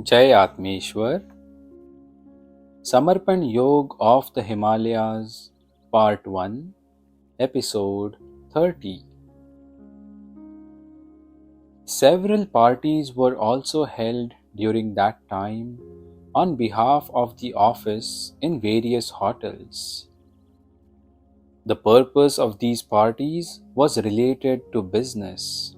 Jai Atmeshwar, Samarpan Yog of the Himalayas, Part 1, Episode 30. Several parties were also held during that time on behalf of the office in various hotels. The purpose of these parties was related to business.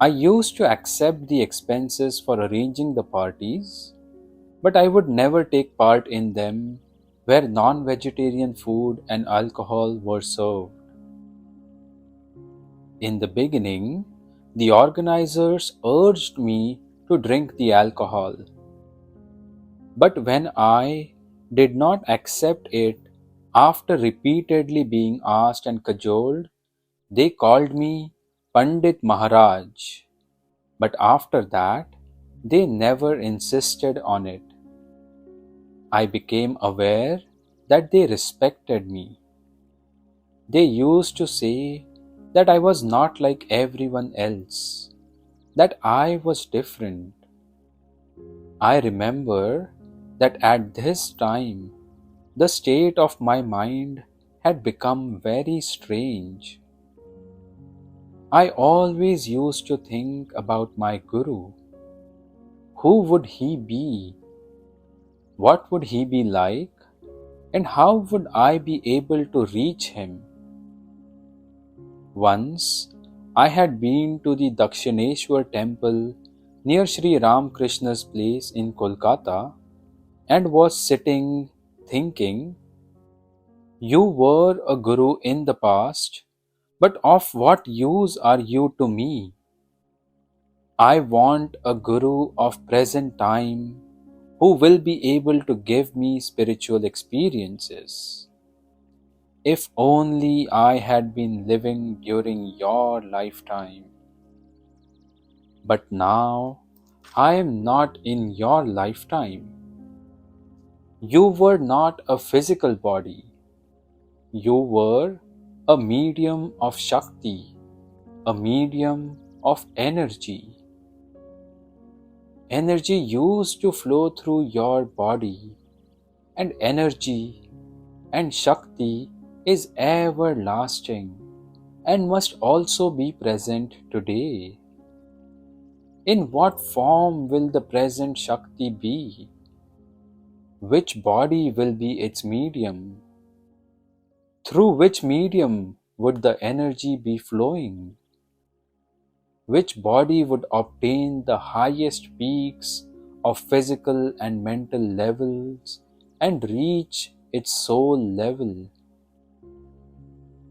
I used to accept the expenses for arranging the parties, but I would never take part in them where non-vegetarian food and alcohol were served. In the beginning, the organizers urged me to drink the alcohol, but when I did not accept it after repeatedly being asked and cajoled, they called me Pandit Maharaj. But after that, they never insisted on it. I became aware that they respected me. They used to say that I was not like everyone else, that I was different. I remember that at this time, the state of my mind had become very strange. I always used to think about my Guru. Who would he be? What would he be like? And how would I be able to reach him? Once, I had been to the Dakshineshwar temple near Sri Ramakrishna's place in Kolkata and was sitting thinking, you were a guru in the past, but of what use are you to me? I want a guru of present time who will be able to give me spiritual experiences. If only I had been living during your lifetime. But now I am not in your lifetime. You were not a physical body. You were a medium of Shakti, a medium of energy. Energy used to flow through your body, and energy and Shakti is everlasting and must also be present today. In what form will the present Shakti be? Which body will be its medium? Through which medium would the energy be flowing? Which body would obtain the highest peaks of physical and mental levels and reach its soul level?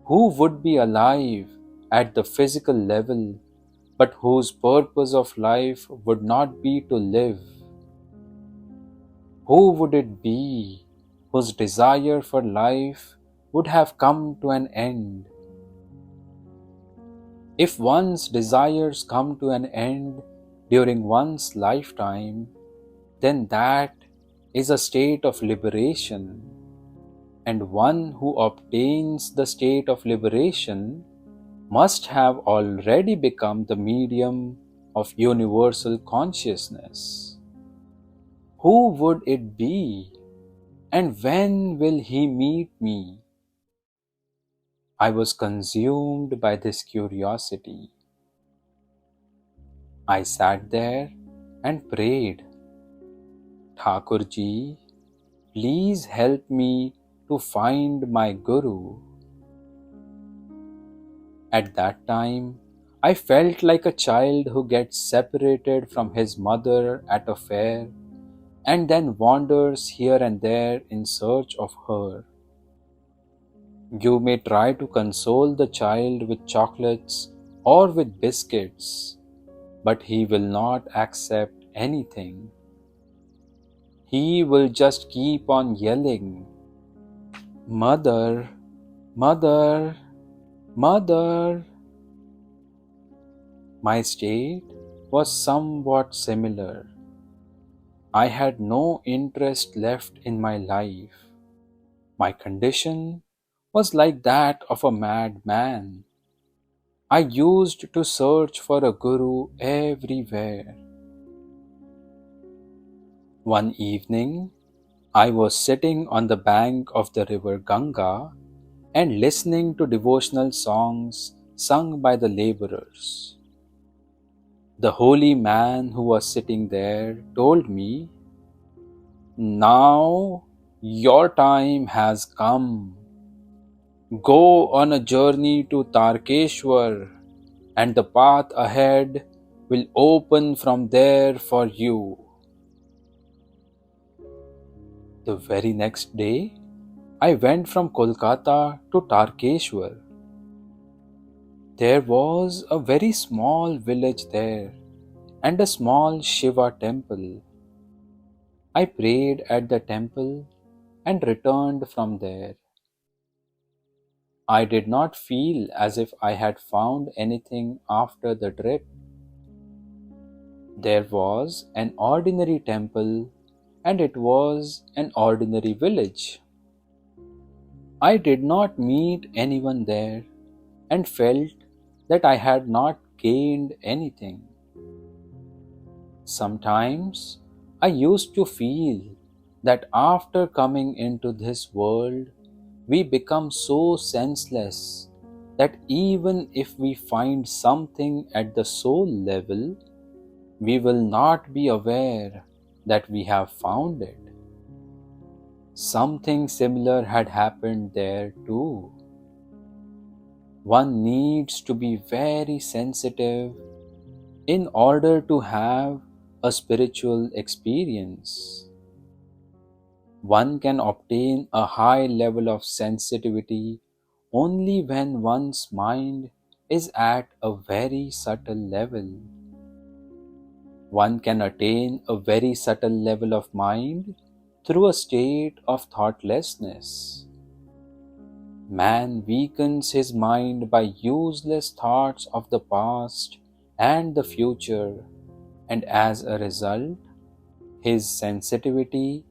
Who would be alive at the physical level but whose purpose of life would not be to live? Who would it be whose desire for life would have come to an end? If one's desires come to an end during one's lifetime, then that is a state of liberation, and one who obtains the state of liberation must have already become the medium of universal consciousness. Who would it be? And when will he meet me? I was consumed by this curiosity. I sat there and prayed, Thakurji, please help me to find my Guru. At that time, I felt like a child who gets separated from his mother at a fair and then wanders here and there in search of her. You may try to console the child with chocolates or with biscuits, but he will not accept anything. He will just keep on yelling, Mother, Mother, Mother. My state was somewhat similar. I had no interest left in my life. My condition was like that of a madman. I used to search for a guru everywhere. One evening, I was sitting on the bank of the river Ganga and listening to devotional songs sung by the laborers. The holy man who was sitting there told me, "Now your time has come. Go on a journey to Tarkeshwar, and the path ahead will open from there for you." The very next day, I went from Kolkata to Tarkeshwar. There was a very small village there and a small Shiva temple. I prayed at the temple and returned from there. I did not feel as if I had found anything after the trip. There was an ordinary temple and it was an ordinary village. I did not meet anyone there and felt that I had not gained anything. Sometimes I used to feel that after coming into this world, we become so senseless that even if we find something at the soul level, we will not be aware that we have found it. Something similar had happened there too. One needs to be very sensitive in order to have a spiritual experience. One can obtain a high level of sensitivity only when one's mind is at a very subtle level. One can attain a very subtle level of mind through a state of thoughtlessness. Man weakens his mind by useless thoughts of the past and the future, and as a result, his sensitivity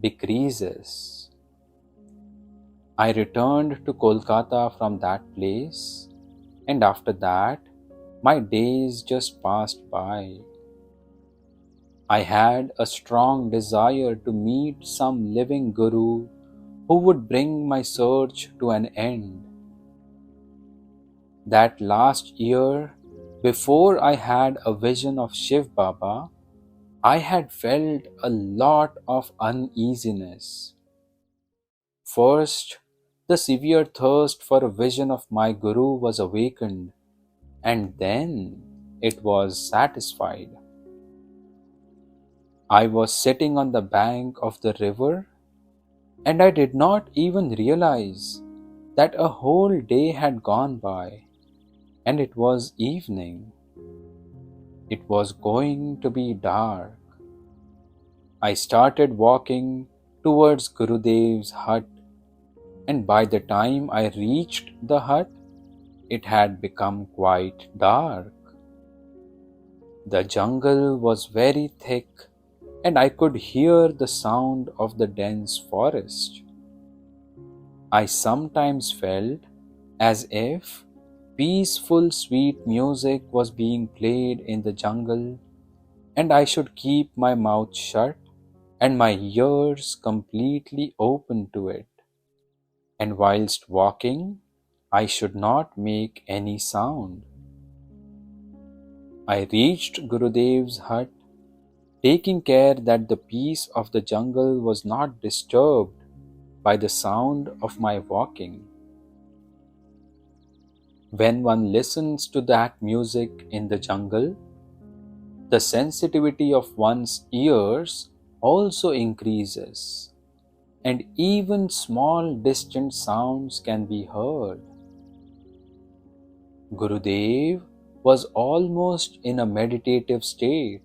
decreases. I returned to Kolkata from that place, and after that, my days just passed by. I had a strong desire to meet some living guru who would bring my search to an end. That last year, before I had a vision of Shiv Baba, I had felt a lot of uneasiness. First, the severe thirst for a vision of my Guru was awakened, and then it was satisfied. I was sitting on the bank of the river, and I did not even realize that a whole day had gone by, and it was evening. It was going to be dark. I started walking towards Gurudev's hut, and by the time I reached the hut, it had become quite dark. The jungle was very thick, and I could hear the sound of the dense forest. I sometimes felt as if peaceful, sweet music was being played in the jungle, and I should keep my mouth shut and my ears completely open to it. And whilst walking, I should not make any sound. I reached Gurudev's hut, taking care that the peace of the jungle was not disturbed by the sound of my walking. When one listens to that music in the jungle, the sensitivity of one's ears also increases, and even small distant sounds can be heard. Gurudev was almost in a meditative state,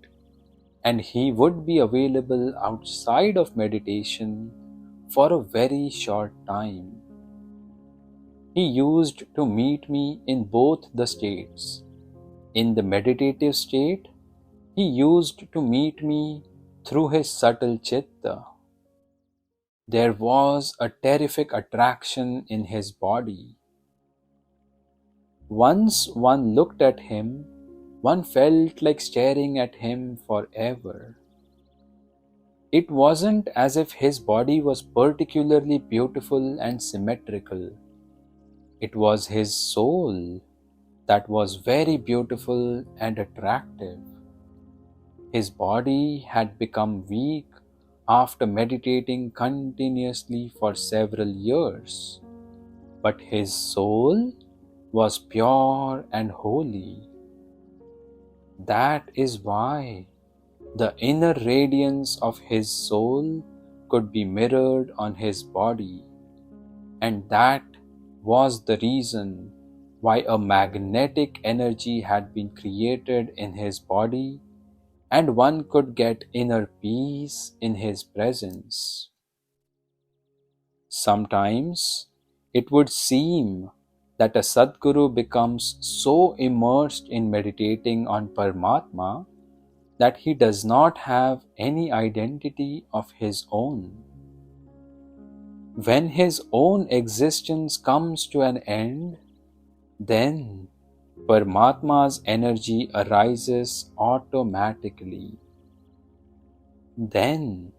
and he would be available outside of meditation for a very short time. He used to meet me in both the states. In the meditative state, he used to meet me through his subtle chitta. There was a terrific attraction in his body. Once one looked at him, one felt like staring at him forever. It wasn't as if his body was particularly beautiful and symmetrical. It was his soul that was very beautiful and attractive. His body had become weak after meditating continuously for several years, but his soul was pure and holy. That is why the inner radiance of his soul could be mirrored on his body, and that was the reason why a magnetic energy had been created in his body, and one could get inner peace in his presence. Sometimes it would seem that a Sadguru becomes so immersed in meditating on Paramatma that he does not have any identity of his own. When his own existence comes to an end, then Paramatma's energy arises automatically. Then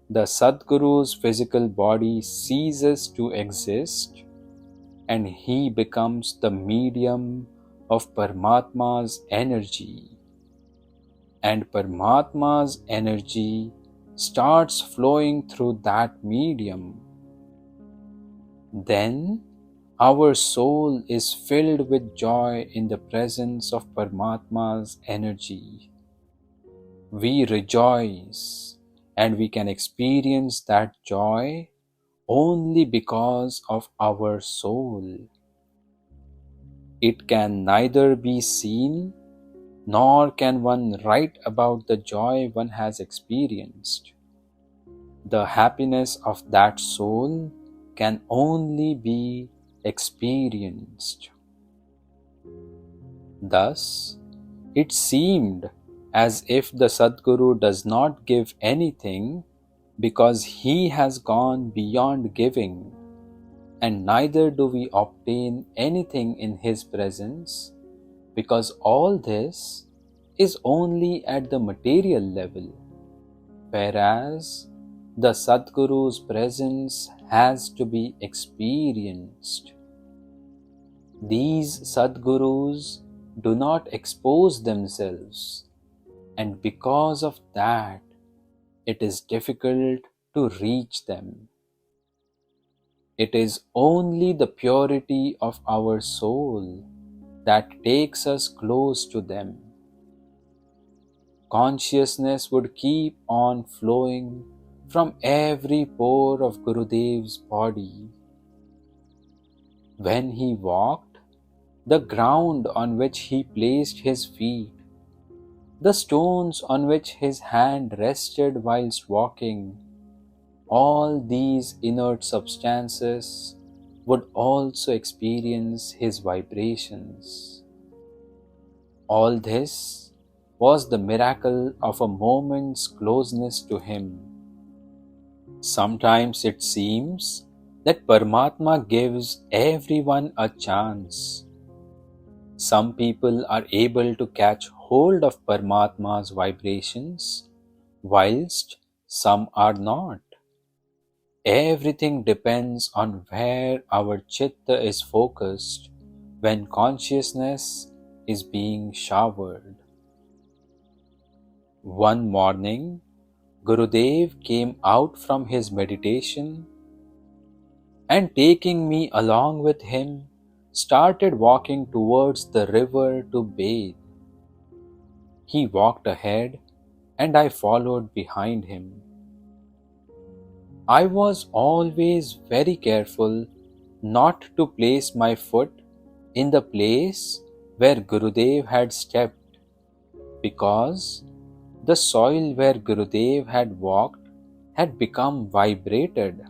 the Sadguru's physical body ceases to exist and he becomes the medium of Paramatma's energy. And Paramatma's energy starts flowing through that medium. Then our soul is filled with joy in the presence of Paramatma's energy. We rejoice and we can experience that joy only because of our soul. It can neither be seen nor can one write about the joy one has experienced. The happiness of that soul can only be experienced. Thus, it seemed as if the Sadguru does not give anything because he has gone beyond giving, and neither do we obtain anything in his presence because all this is only at the material level, whereas the Sadguru's presence has to be experienced. These Sadgurus do not expose themselves, and because of that, it is difficult to reach them. It is only the purity of our soul that takes us close to them. Consciousness would keep on flowing from every pore of Gurudev's body. When he walked, the ground on which he placed his feet, the stones on which his hand rested whilst walking, all these inert substances would also experience his vibrations. All this was the miracle of a moment's closeness to him. Sometimes it seems that Paramatma gives everyone a chance. Some people are able to catch hold of Paramatma's vibrations, whilst some are not. Everything depends on where our chitta is focused when consciousness is being showered. One morning, Gurudev came out from his meditation and taking me along with him, started walking towards the river to bathe. He walked ahead and I followed behind him. I was always very careful not to place my foot in the place where Gurudev had stepped, because the soil where Gurudev had walked had become vibrated.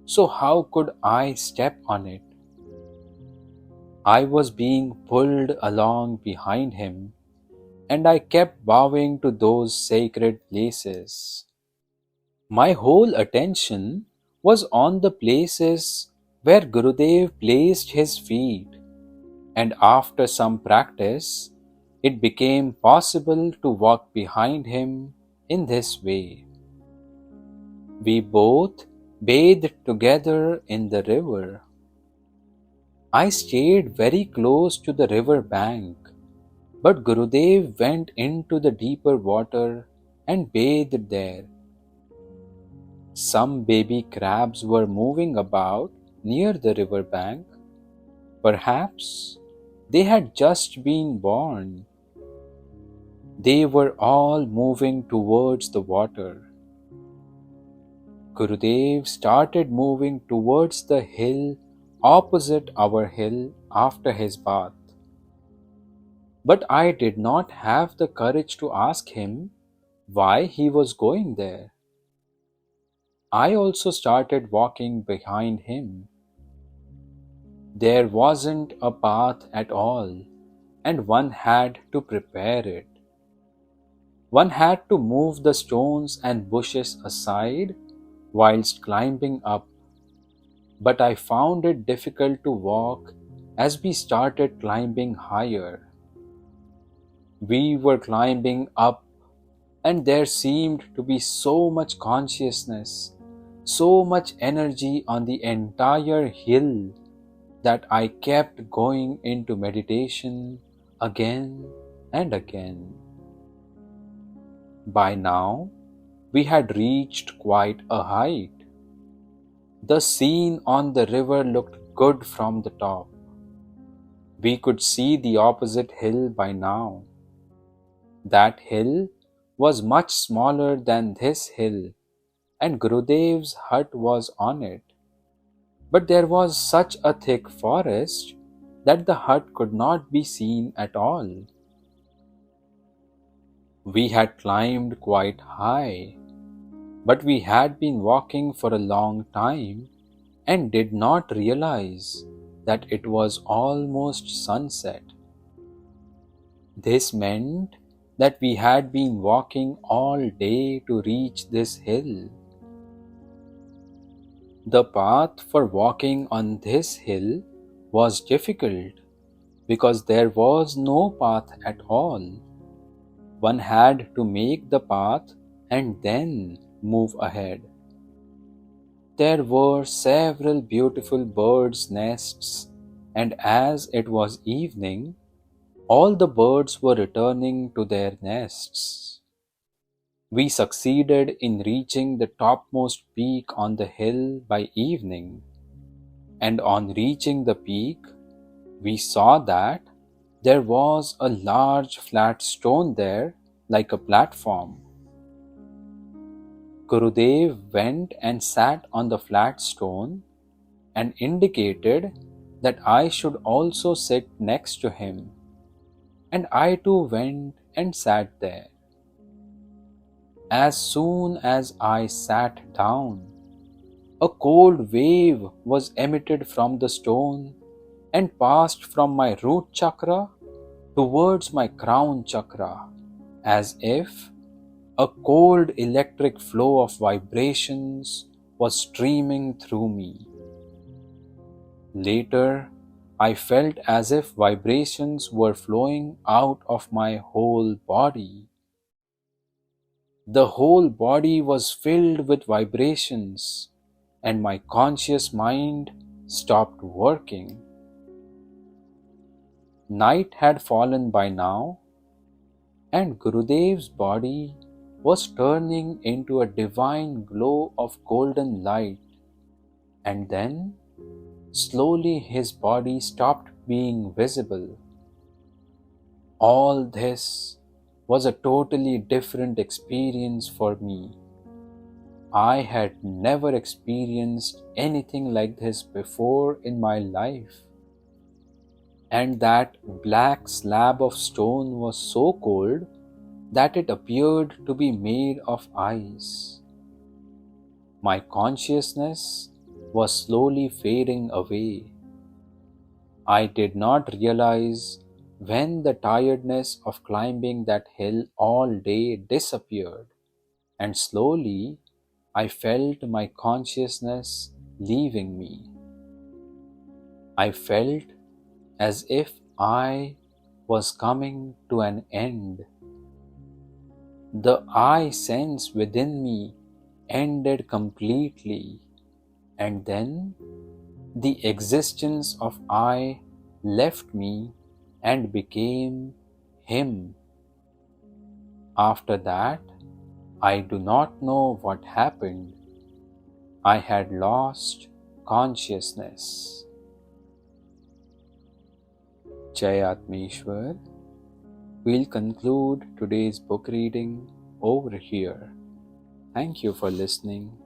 So how could I step on it? I was being pulled along behind him, and I kept bowing to those sacred places. My whole attention was on the places where Gurudev placed his feet, and after some practice, it became possible to walk behind him in this way. We both bathed together in the river. I stayed very close to the river bank, but Gurudev went into the deeper water and bathed there. Some baby crabs were moving about near the river bank. Perhaps they had just been born. They were all moving towards the water. Gurudev started moving towards the hill opposite our hill after his bath. But I did not have the courage to ask him why he was going there. I also started walking behind him. There wasn't a path at all, and one had to prepare it. One had to move the stones and bushes aside whilst climbing up, but I found it difficult to walk as we started climbing higher. We were climbing up, and there seemed to be so much consciousness, so much energy on the entire hill that I kept going into meditation again and again. By now, we had reached quite a height. The scene on the river looked good from the top. We could see the opposite hill by now. That hill was much smaller than this hill, and Gurudev's hut was on it. But there was such a thick forest that the hut could not be seen at all. We had climbed quite high, but we had been walking for a long time and did not realize that it was almost sunset. This meant that we had been walking all day to reach this hill. The path for walking on this hill was difficult because there was no path at all. One had to make the path and then move ahead. There were several beautiful birds' nests, and as it was evening, all the birds were returning to their nests. We succeeded in reaching the topmost peak on the hill by evening, and on reaching the peak, we saw that there was a large flat stone there like a platform. Gurudev went and sat on the flat stone and indicated that I should also sit next to him, and I too went and sat there. As soon as I sat down, a cold wave was emitted from the stone and passed from my root chakra towards my crown chakra, as if a cold electric flow of vibrations was streaming through me. Later, I felt as if vibrations were flowing out of my whole body. The whole body was filled with vibrations, and my conscious mind stopped working. Night had fallen by now, and Gurudev's body was turning into a divine glow of golden light, and then slowly his body stopped being visible. All this was a totally different experience for me. I had never experienced anything like this before in my life. And that black slab of stone was so cold that it appeared to be made of ice. My consciousness was slowly fading away. I did not realize when the tiredness of climbing that hill all day disappeared, and slowly I felt my consciousness leaving me. I felt as if I was coming to an end. The I sense within me ended completely, and then the existence of I left me and became Him. After that, I do not know what happened. I had lost consciousness. Jai Atmeshwar. We'll conclude today's book reading over here. Thank you for listening.